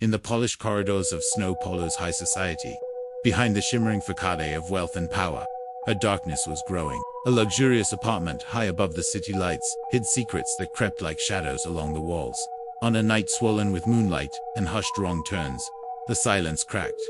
in the polished corridors of São Paulo's high society. Behind the shimmering facade of wealth and power, a darkness was growing. A luxurious apartment high above the city lights hid secrets that crept like shadows along the walls. On a night swollen with moonlight and hushed wrong turns, the silence cracked,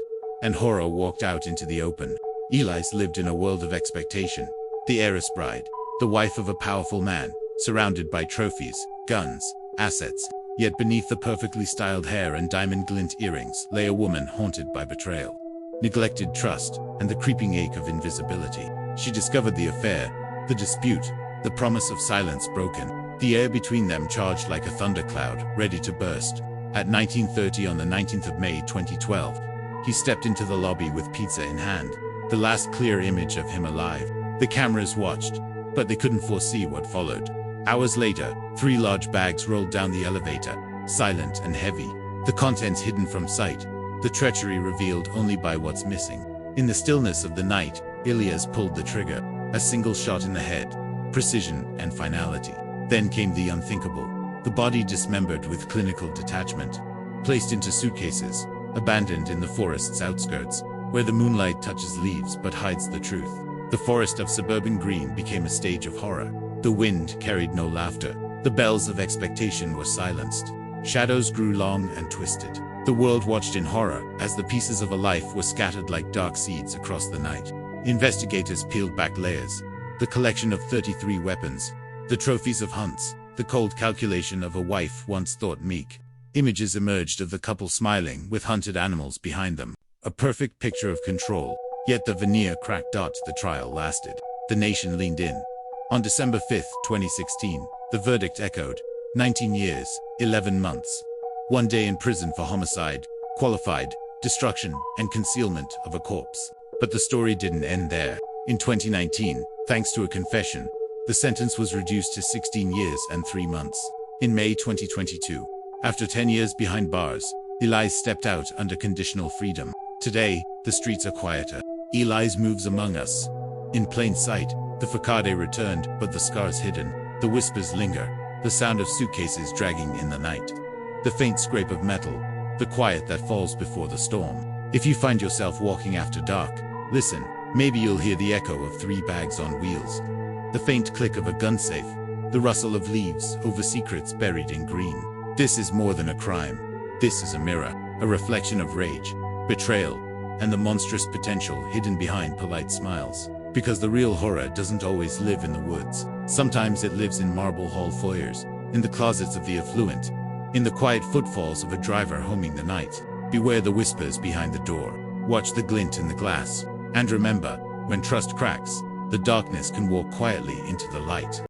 and horror walked out into the open. Elize lived in a world of expectation, the heiress bride, the wife of a powerful man, surrounded by trophies, guns, assets. Yet beneath the perfectly styled hair and diamond glint earrings lay a woman haunted by betrayal, neglected trust, and the creeping ache of invisibility. She discovered the affair, the dispute, the promise of silence broken, the air between them charged like a thundercloud, ready to burst. At 19:30 on the 19th of May 2012, he stepped into the lobby with pizza in hand, the last clear image of him alive. The cameras watched, but they couldn't foresee what followed. Hours later, 3 large bags rolled down the elevator, silent and heavy, the contents hidden from sight, the treachery revealed only by what's missing. In the stillness of the night, Elize pulled the trigger, a single shot in the head, precision and finality. Then came the unthinkable, the body dismembered with clinical detachment, placed into suitcases, abandoned in the forest's outskirts, where the moonlight touches leaves but hides the truth. The forest of suburban green became a stage of horror. The wind carried no laughter. The bells of expectation were silenced. Shadows grew long and twisted. The world watched in horror as the pieces of a life were scattered like dark seeds across the night. Investigators peeled back layers. The collection of 33 weapons, the trophies of hunts, the cold calculation of a wife once thought meek. Images emerged of the couple smiling with hunted animals behind them. A perfect picture of control. Yet the veneer cracked. The trial lasted. The nation leaned in. On December 5, 2016, the verdict echoed. 19 years, 11 months. 1 day in prison for homicide, qualified, destruction, and concealment of a corpse. But the story didn't end there. In 2019, thanks to a confession, the sentence was reduced to 16 years and 3 months. In May 2022, after 10 years behind bars, Elize stepped out under conditional freedom. Today, the streets are quieter. Elize moves among us. In plain sight, the facade returned, but the scars hidden. The whispers linger, the sound of suitcases dragging in the night. The faint scrape of metal, the quiet that falls before the storm. If you find yourself walking after dark, listen. Maybe you'll hear the echo of 3 bags on wheels, the faint click of a gun safe, the rustle of leaves over secrets buried in green. This is more than a crime. This is a mirror, a reflection of rage, betrayal, and the monstrous potential hidden behind polite smiles. Because the real horror doesn't always live in the woods. Sometimes it lives in marble hall foyers, in the closets of the affluent, in the quiet footfalls of a driver homing the night. Beware the whispers behind the door. Watch the glint in the glass. And remember, when trust cracks, the darkness can walk quietly into the light.